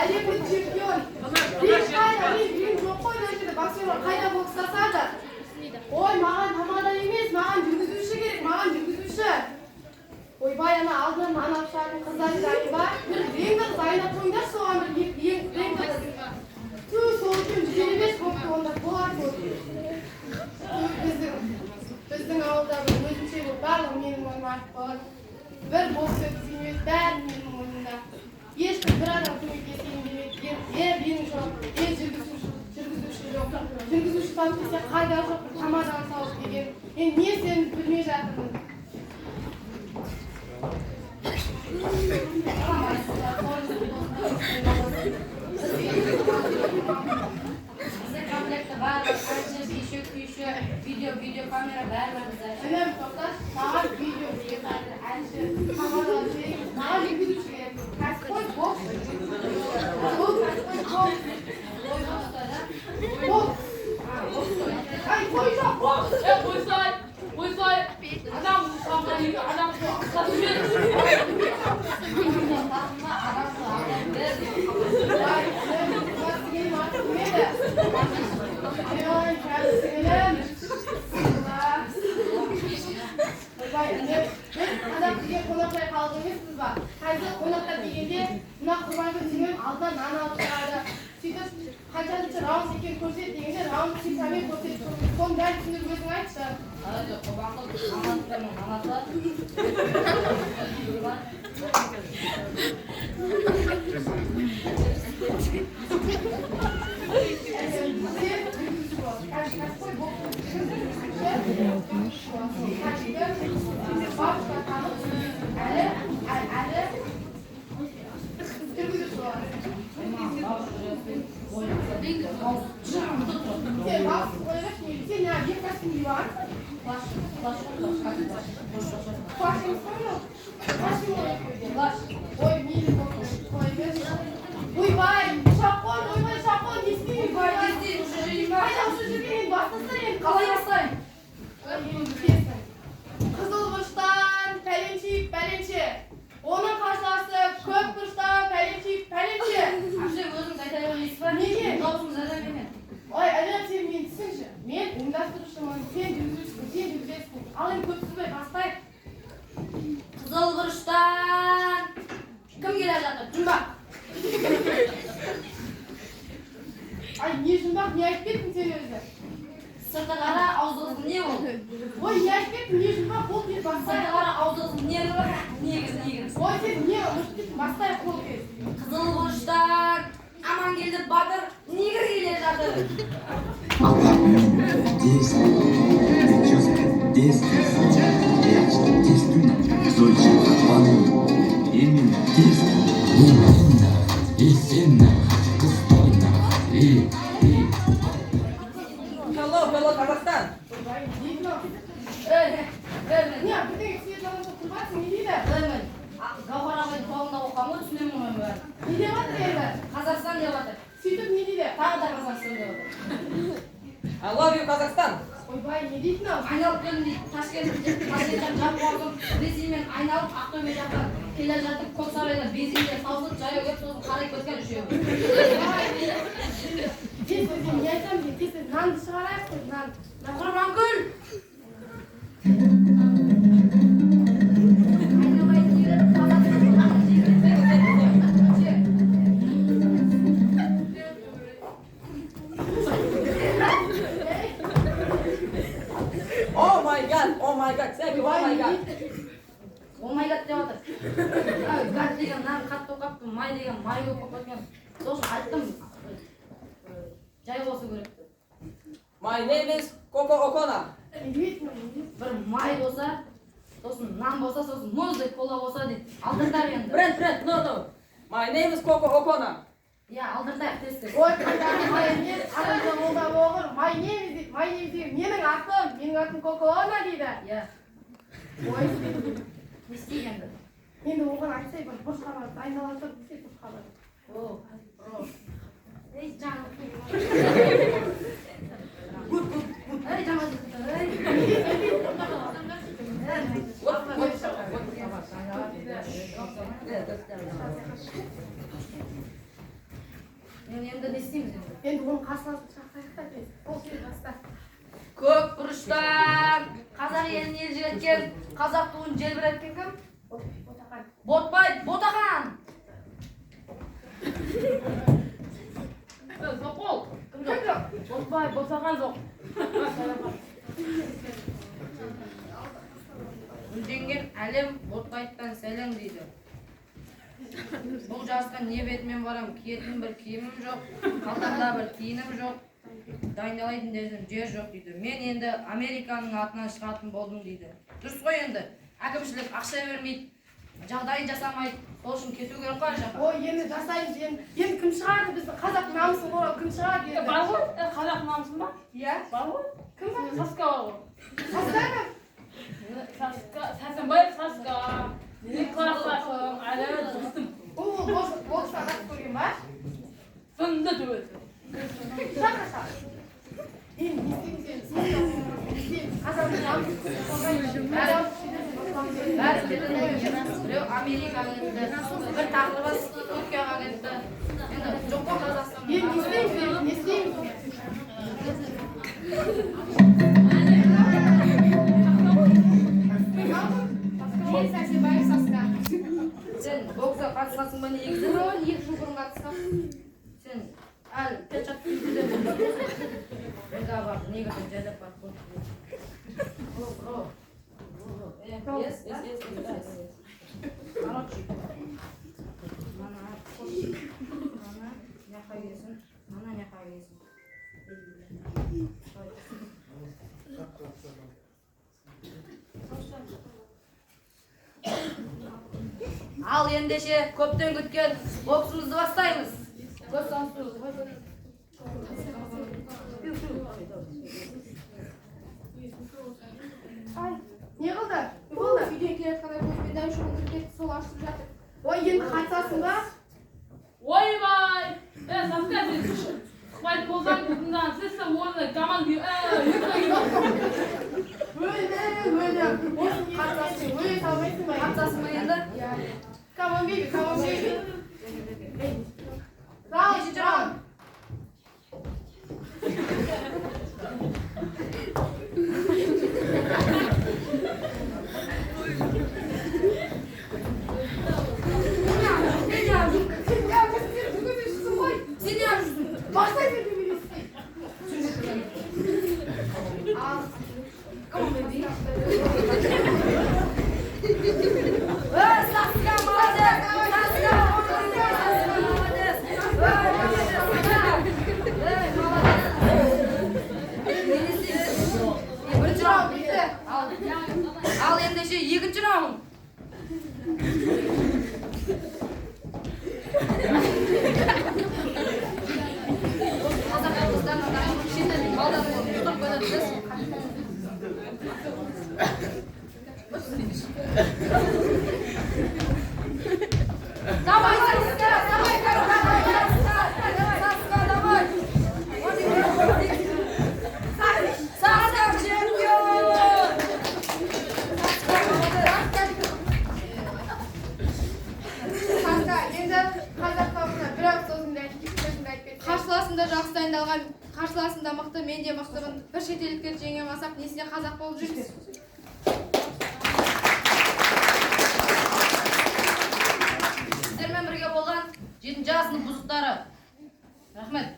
әлемдік чемпион. Ринг қайда, ринг жоқ қой, боксерлар қайда бокстасады? Ой, маған тамада емес, маған жүргізуші керек, маған жүргізуші. Ойбай, ана алдынан ана пышағын қыздар дайын ба? Bir реңді қыз айнап қойыңдар, соған бір реңді қыз. Ту, сол үшін 155 көпті онда болады ғой. Біздің ауылда бір өзінше бір барлығы менің ойыма артып қалады. Bir бокс өткізген бәрі менің ойымда. Ешкім бір адам көмектесейін демейді. Менің жоқ, жүргізуші жоқ. Жүргізуші тауып десе қайда жоқ, тамадан салып деген. Мен не сені білмей жатырмын. Комплекті барлық әнші, биші, күйші, видео камера бәрі бізде. Әнем тоқташ, маған видео керек, әнші, камера керек, маған жүргізуші керек. Кәсіпқой бокс. Бұл кәсіпқой бокс. Бокс. Ай, қой жоқ, бокс. Қойсай. Адам шамдайы, адам қасып жер. Қазақ деген қонақтай қалды емеспіз ба? Қазір қонақтар дегенде мына құрбанды түймен алдынан нан алып шығады. Сөйтіп қаншаншы раунд екенін көрсет дегенде раунд цифрамен көрсетіп тұрмыз. Соның бәрін түсіндіріп өзің айтшы. Қобақы амандықтармен амандық. Қызылбұрыштан пәленшейік пәленше. Оның қарсыласы көп бұрыштан пәленшейік пәленше. Әпше өзіңіз айта бермейсіз ба? Неге? Даусыңыз айта бермейді. Ой, әлем сен мені түсінші. Мен ұйымдастырушымын, сен жүргізушісің, сен жүргізесің. Ал енді көп сөзбай бастайық. Қызылбұрыштан кім келе жатыр? Жұмбақ. Ай, не жұмбақ, не айтып кеттің сен өзі? Сырты қара, аузы не ол? Ой, не айтып кеттің, не жұмбақ, ол кез Сырты бастайық. қара, аузы не бар? Негіз. Ой, сен не ұмытып кеттің, бастайық ол кез. Қызылбұрыштан аман келді батыр, негір келе жатыр. Hello, Қазақстан. Не, бірдеңе кісіге жалғыз тұрбатсың, не дейді? Гауһар ағайдың тобында оқығам ғой, түсінемін ғой бәрі. Не деп жатыр енді? Қазақстан деп жатыр. Сөйтіп не дейді? Тағы да Қазақстан деп жатыр. I love you, Қазақстан. Ойбай, не дейтін ау? Айналып келдім дейді, Ташкенттен жап қордым, Ресеймен айналып Ақтөбе жақтан келе жатып, Көксарайда безінде саусып, жаяу кеп, сосын қарай кеткен үшеуі. Сен не айтамын деп, тез нанды шығарайық қой, нан. Құрбанкүл! Oh my God, thank you, oh my God. Олмайгат деп жатыр. Гат деген нан қатты оқапты, май деген май болып кеткен. Сосын айттым, жай болса керек. My name is Coco O'Connor. Бір май болса, сосын нан болса, сосын мұздek кола болса дейді. Алдыртар енді. Friend, no. My name is Coco O'Connor. Иә, алдыртайық тесті. Ой, қайдағы май емес, адамда молда болғыр. My name is дейді, менің атым Кокоона дейді. Иә. Ой, не істейік енді? енді оған айтсай, бір бұрышқа барып, айналып тұрып десе бұрышқа барып. О, ей, жаңа. Ей, жаңа жігіт. Енді не істейміз енді? Енді оның қарсыласын шақырайық та біз. Ол сен баста. Көк бұрыштан қазақ елін елжіреткен, қазақ туын желбіреткен кім? Ботақан. Ботбай Ботақан. Жоқ ол. Кім жоқ? Ботбай Ботақан жоқ. Гүлденген әлем Ботбайттан сәлем дейді. Бұл жасқа не бетімен барам, киетін бір киімім жоқ, қалтамда бір тиыным жоқ, дайындалайтын жер жоқ дейді. Мен енді Американың атынан шығатын болдым дейді. Дұрыс қой енді, әкімшілік ақша бермейді, жағдайын жасамайды, сол үшін кету керек қой жаққа. Ой, енді жасаймыз, енді кім шығады бізді қазақ намысын қорғап кім шығады енді? Бар ғой, қазақ намысын ба? Иә. Бар ғой. Кім бар? Саска бар ғой. Саска кім? Сәрсенбаев Саска. Менің класстасым, әлі достым. Ол бокстан атып көрген ба? Сынды төбесі. Шақа. Енді не істейміз енді? Қазақтың намысын қорғаймыз. Бәрі кетеді, біреу Америкаға кетті, бір тақырыбасы Түркияға кетті. Енді жоқ қой Қазақстан. Енді не істейміз? Мен Сәрсенбаев Саска. Сен боксқа қатысқансың ба негізі? 2 жыл бұрын қатысқам. Сен әлі печат жүргізіп бірге бар, негізі жайлап бар. Yes. Короче. Mana яқа келсін, mana яқа келсін. Ал ендеше көптен күткен боксымызды бастаймыз. Көз сонсыз. Ай, не қылды? Не болды? Үйден келе жатқанда көзбен дәу шоғын кетті, сол ашып жатыр. Ой, енді қатысасың ба? Ойбай! Саска сен шықпайды болсаң, бұндан сізсі орны команды Өлі. Осы қатысасың, өлі салмайсың ба? Қатысасың ба енді? Come on, baby. Раунд. Ал ендеше екінші раунд. Қазақ қыздарынан шетелдік балаларды ұстап қойдыңыз. Давай, Қарсыласында жақсы дайындалған, қарсыласында мықты, мен де мықтымын. Бір шетелдіктерді жеңе алмасақ, несіне қазақ болып жүрсіз? сіздермен бірге болған 7-ші сынып бұзықтары. Рахмет.